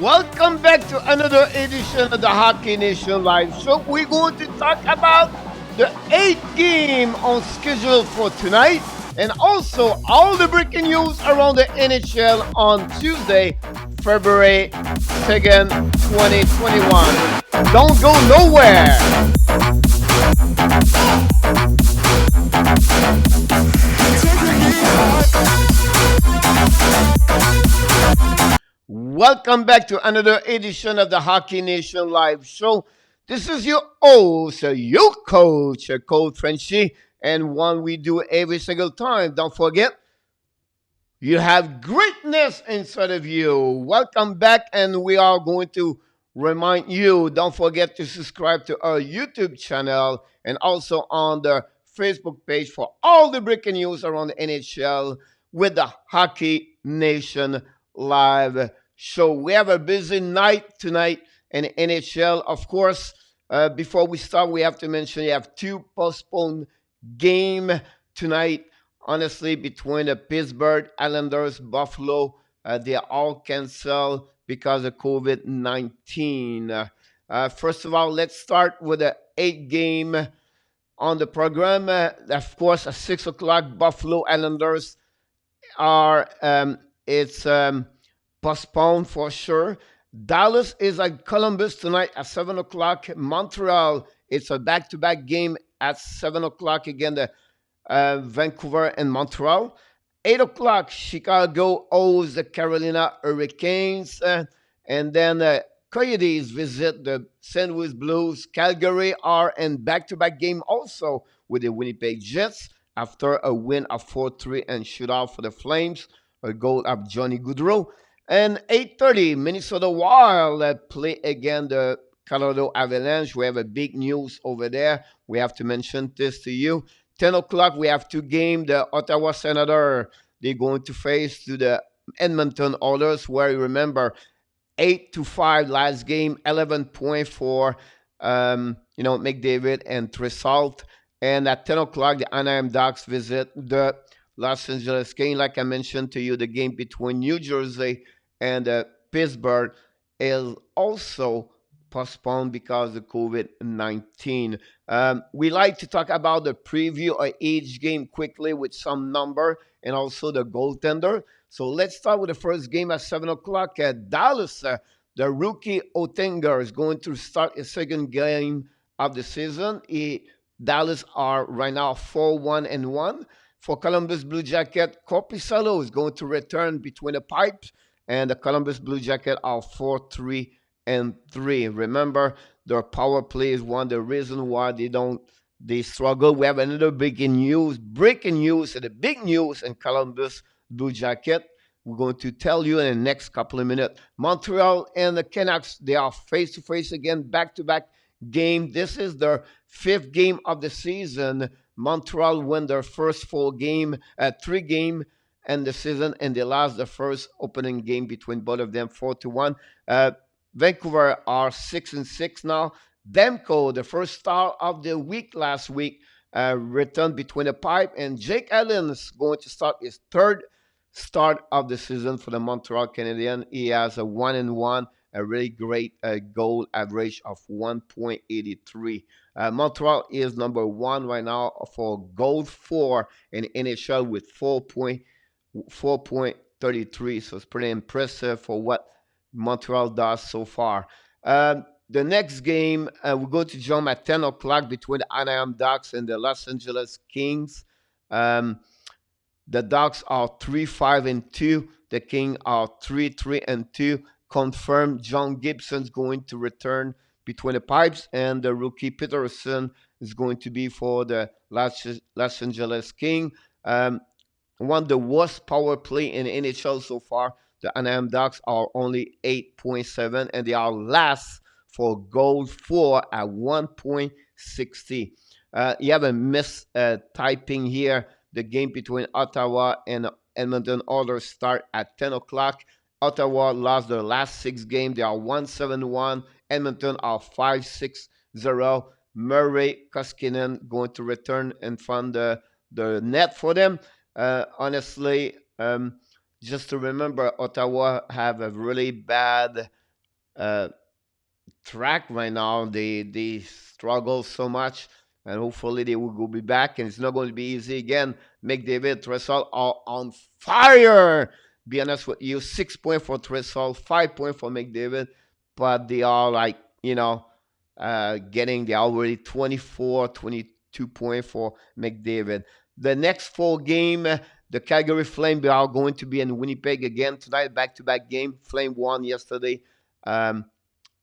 Welcome back to another edition of the Hockey Nation Live Show. We're going to talk about the eighth game on schedule for tonight and also all the breaking news around the NHL on Tuesday, February 2nd, 2021. Don't go nowhere. Welcome back to another edition of the Hockey Nation Live Show. This is your host, your coach, Coach Frenchy, and one we do every single time. Don't forget, you have greatness inside of you. Welcome back, and we are going to remind you, don't forget to subscribe to our YouTube channel and also on the Facebook page for all the breaking news around the NHL with the Hockey Nation Live Show. We have a busy night tonight in NHL. Of course, before we start, we have to mention you have two postponed game tonight. Honestly, between the Pittsburgh Islanders, Buffalo, they are all canceled because of COVID-19. First of all, let's start with the eight game on the program. Of course, at 6 o'clock, Buffalo Islanders are it's postponed for sure. Dallas is at Columbus tonight at 7 o'clock. Montreal, it's a back-to-back game at 7 o'clock again. The Vancouver and Montreal. 8 o'clock, Chicago owes the Carolina Hurricanes. And then Coyotes visit the St. Louis Blues. Calgary are in back-to-back game also with the Winnipeg Jets after a win of 4-3 and shootout for the Flames. A goal of Johnny Gaudreau. And 8:30, Minnesota Wild play again the Colorado Avalanche. We have a big news over there. We have to mention this to you. 10 o'clock, we have two games. The Ottawa Senator, they're going to face to the Edmonton Oilers, where you remember 8-5 last game, 11 point for McDavid and Trisalt. And at 10 o'clock, the Anaheim Ducks visit the Los Angeles Kings. Like I mentioned to you, the game between New Jersey and Pittsburgh is also postponed because of COVID-19. We like to talk about the preview of each game quickly with some number and also the goaltender. So let's start with the first game at 7 o'clock at Dallas. The rookie Oettinger is going to start his second game of the season. Dallas are right now 4-1-1. For Columbus Blue Jacket, Corpusalo is going to return between the pipes, and the Columbus Blue Jacket are 4-3-3. Remember, their power play is one of the reasons why they struggle. We have another breaking news, and the big news in Columbus Blue Jacket. We're going to tell you in the next couple of minutes. Montreal and the Canucks, they are face to face again, back to back game. This is their fifth game of the season. Montreal won their first three game in the season, and they lost the first opening game between both of them 4-1. Vancouver are 6-6 now. Demko, the first star of the week last week, returned between the pipe, and Jake Allen is going to start his third start of the season for the Montreal Canadiens. He has a 1-1, a really great goal average of 1.83. Montreal is number one right now for goal for in NHL with 4.33. So it's pretty impressive for what Montreal does so far. The next game, we're going to jump at 10 o'clock between the Anaheim Ducks and the Los Angeles Kings. The Ducks are 3-5-2. The Kings are 3-3-2. Confirmed John Gibson's going to return between the pipes, and the rookie Peterson is going to be for the Los Angeles Kings. One of the worst power play in the NHL so far. The Anaheim Ducks are only 8.7, and they are last for goal for at 1.60. You have a typing here. The game between Ottawa and Edmonton Oilers start at 10 o'clock. Ottawa lost their last six games. They are 1-7-1. Edmonton are 5-6-0. Murray Koskinen going to return in front of the net for them. Honestly, just to remember, Ottawa have a really bad uh, track right now. They struggle so much, and hopefully they will go be back. And it's not going to be easy again. McDavid, Tresol are on fire. Be honest with you, 6 point for Tresol, 5 point for McDavid, but they are like getting they already 24, 22 point for McDavid. The next four game, the Calgary Flame, they are going to be in Winnipeg again tonight, back-to-back game. Flame won yesterday. Um,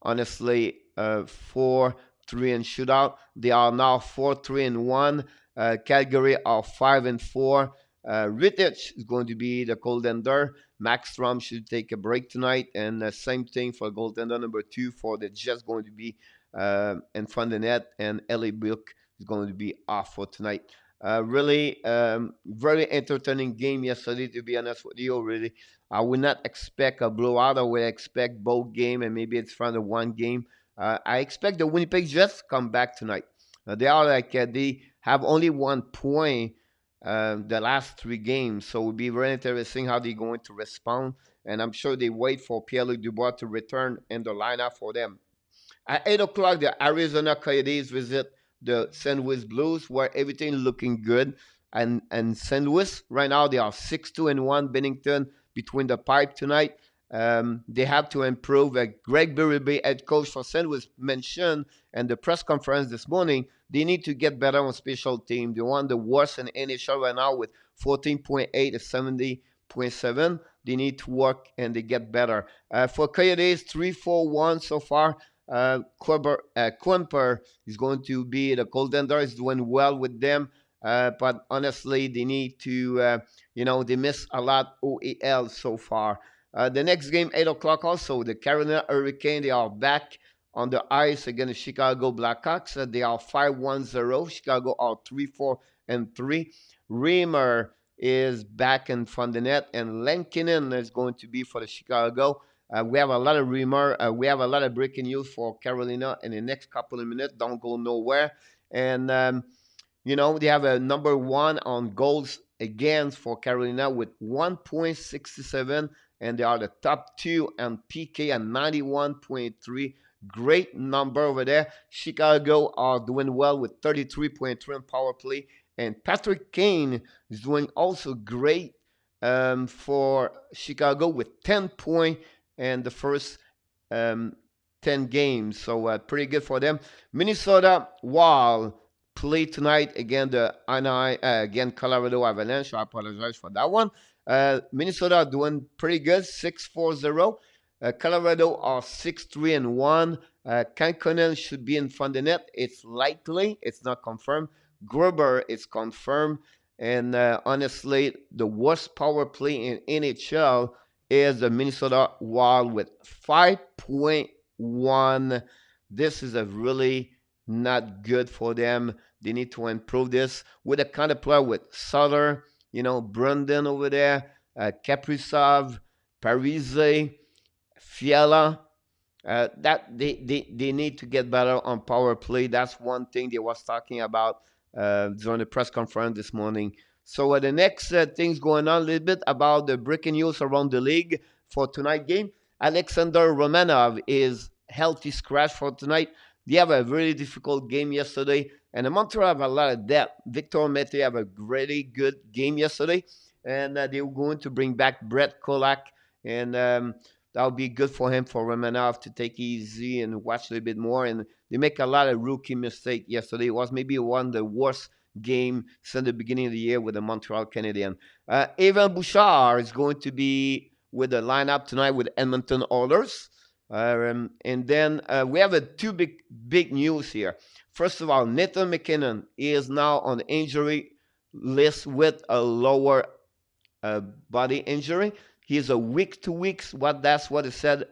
honestly, 4-3 in shootout. They are now 4-3-1. Calgary are 5-4. Rittich is going to be the goaltender. Max Strom should take a break tonight, and same thing for goaltender number 2 for the Jets, going to be in front of the net, and Ellie Book is going to be off for tonight. Really, very entertaining game yesterday, to be honest with you. Really, I would not expect a blowout. I would expect both game, and maybe it's from the one game. I expect the Winnipeg Jets come back tonight. They are like they have only 1 point the last three games, so it'll be very interesting how they're going to respond. And I'm sure they wait for Pierre-Luc Dubois to return in the lineup for them. At 8 o'clock, the Arizona Coyotes visit the St. Louis Blues, where everything looking good. And St. Louis, right now, they are 6-2-1. Bennington between the pipe tonight. They have to improve. Greg Berube, head coach for St. Louis, mentioned in the press conference this morning, they need to get better on special team. They want the worst in NHL right now with 14.8 to 70.7. They need to work and they get better. For Coyotes, 3-4-1 so far. Quimper is going to be the goaltender. Is doing well with them, but honestly, they need to, they miss a lot OEL so far. The next game, 8 o'clock also, the Carolina Hurricane, they are back on the ice against the Chicago Blackhawks. They are 5-1-0. Chicago are 3-4-3. Reimer is back in front of the net, and Lankinen is going to be for the Chicago. We have a lot of rumor. We have a lot of breaking news for Carolina in the next couple of minutes. Don't go nowhere. And, they have a number one on goals against for Carolina with 1.67, and they are the top two on PK at 91.3. Great number over there. Chicago are doing well with 33.3 on power play. And Patrick Kane is doing also great for Chicago with 10 points and the first 10 games. So pretty good for them. Minnesota Wild play tonight again Colorado Avalanche. I apologize for that one. Minnesota are doing pretty good, 6-4-0. Colorado are 6-3-1. Kankonen should be in front of the net. It's likely. It's not confirmed. Gruber is confirmed. And honestly, the worst power play in NHL is the Minnesota Wild with 5.1. This is a really not good for them. They need to improve this with a kind of player with Sutter, Brandon over there, Kaprizov, Parise, Fiala. That they need to get better on power play. That's one thing they was talking about during the press conference this morning. So the next things going on a little bit about the breaking news around the league for tonight game. Alexander Romanov is healthy scratch for tonight. They have a really difficult game yesterday, and the Montreal have a lot of depth. Victor Mete have a really good game yesterday, and they were going to bring back Brett Kolak, and that would be good for him, for Romanov, to take easy and watch a little bit more. And they make a lot of rookie mistakes yesterday. It was maybe one of the worst game since the beginning of the year with the Montreal Canadiens. Evan Bouchard is going to be with the lineup tonight with Edmonton Oilers. And then we have two big news here. First of all, Nathan McKinnon is now on the injury list with a lower body injury. He's a week to weeks. That's what it said.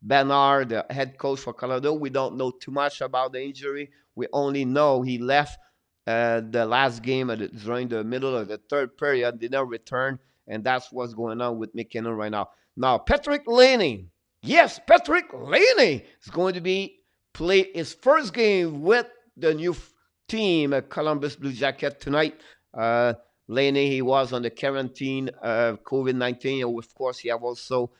Bernard, the head coach for Colorado, we don't know too much about the injury. We only know he left the last game during the middle of the third period, did not return, and that's what's going on with McKinnon right now. Now, Patrick Laney. Yes, Patrick Laney is going to play his first game with the new team, Columbus Blue Jacket, tonight. Laney, he was on the quarantine of COVID-19. And of course, he have also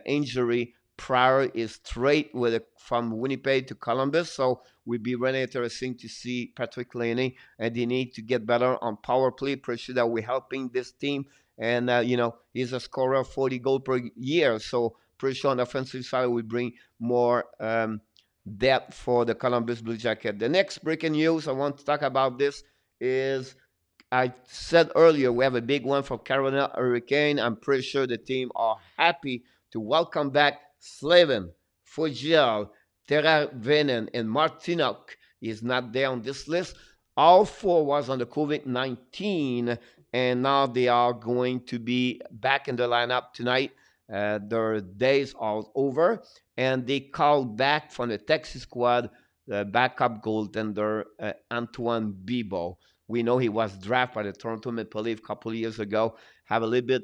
injury prior is straight from Winnipeg to Columbus. So we'll be really interesting to see Patrick Laney, and they need to get better on power play. Pretty sure that we're helping this team. And, he's a scorer of 40 goals per year. So pretty sure on the offensive side, we bring more depth for the Columbus Blue Jacket. The next breaking news I want to talk about this is I said earlier we have a big one for Carolina Hurricane. I'm pretty sure the team are happy to welcome back Slavin, Fogiel, Terravenen, and Martinuk. Is not there on this list. All four was on the COVID-19, and now they are going to be back in the lineup tonight. Their days are over, and they called back from the Texas squad the backup goaltender Antoine Bibeau. We know he was drafted by the Toronto Maple Leafs a couple of years ago. Have a little bit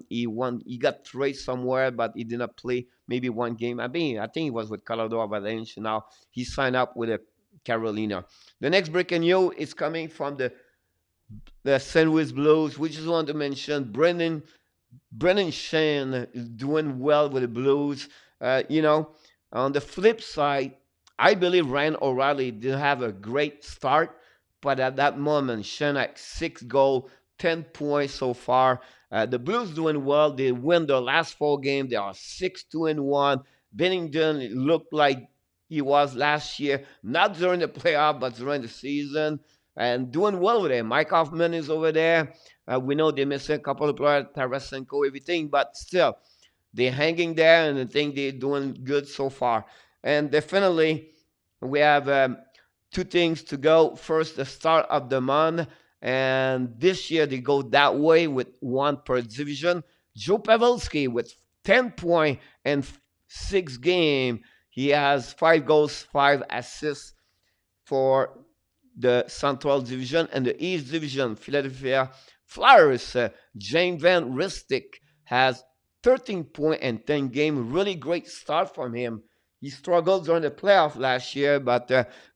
he got traded somewhere, but he did not play maybe one game. I think he was with Colorado Avalanche. Now he signed up with Carolina. The next breaking news is coming from the St. Louis Blues. We just want to mention Brendan Shane is doing well with the Blues. On the flip side, I believe Ryan O'Reilly did have a great start, but at that moment, Shane had 6 goals, 10 points so far. The Blues doing well. They win their last 4 games. They are 6-2-1. Bennington looked like he was last year, not during the playoff, but during the season, and doing well with him. Mike Hoffman is over there. We know they're missing a couple of players, Tarasenko, everything, but still, they're hanging there, and I think they're doing good so far. And definitely, we have 2 things to go. First, the start of the month, and this year they go that way with 1 per division. Joe Pavelski with 10 points and 6 games. He has 5 goals, 5 assists for the Central Division. And the East Division, Philadelphia Flyers, James Van Ristick has 13 points and 10 games. Really great start from him. He struggled during the playoff last year, but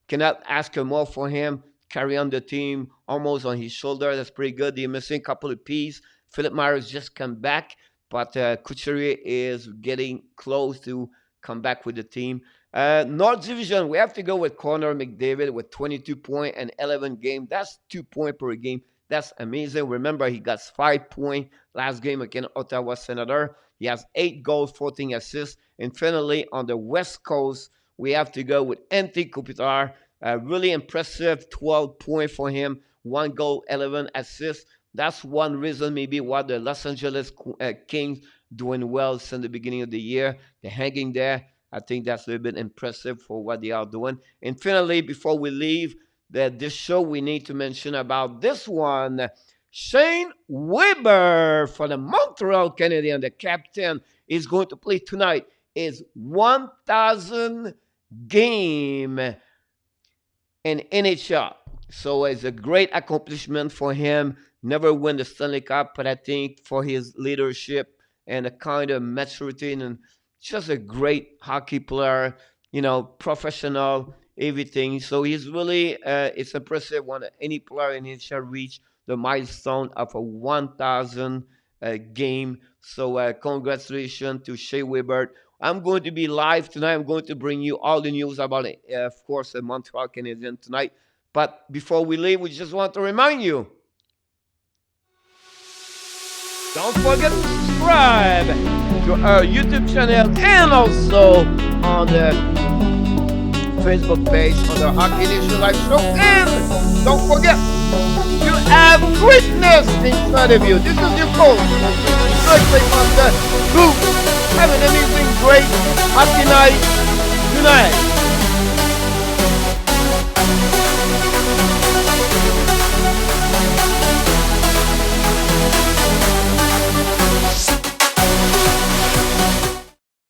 cannot ask more for him. Carry on the team almost on his shoulder. That's pretty good. They're missing a couple of pieces. Philip Myers just come back, but Couturier is getting close to come back with the team. North Division, we have to go with Connor McDavid with 22 points and 11 games. That's 2 points per game. That's amazing. Remember, he got 5 points last game against Ottawa Senator. He has 8 goals, 14 assists. And finally, on the West Coast, we have to go with Antti Kopitar. Really impressive, 12 points for him. 1 goal, 11 assists. That's one reason maybe why the Los Angeles Kings doing well since the beginning of the year. They're hanging there. I think that's a little bit impressive for what they are doing. And finally, before we leave this show, we need to mention about this one. Shane Weber for the Montreal Canadiens, the captain, is going to play tonight his 1,000 game in NHL. So it's a great accomplishment for him. Never win the Stanley Cup, but I think for his leadership and a kind of maturity and just a great hockey player, professional, everything. So he's really, it's impressive when any player in NHL reach the milestone of a 1,000 game. So congratulations to Shea Weber. I'm going to be live tonight. I'm going to bring you all the news about it, of course, the Montreal Canadiens tonight. But before we leave, we just want to remind you, don't forget to subscribe to our YouTube channel and also on the Facebook page on the Hockey Nation Live Show. And don't forget, you have greatness inside of you. This is your coach, Coach Frenchy. Have an amazing, great hockey night tonight.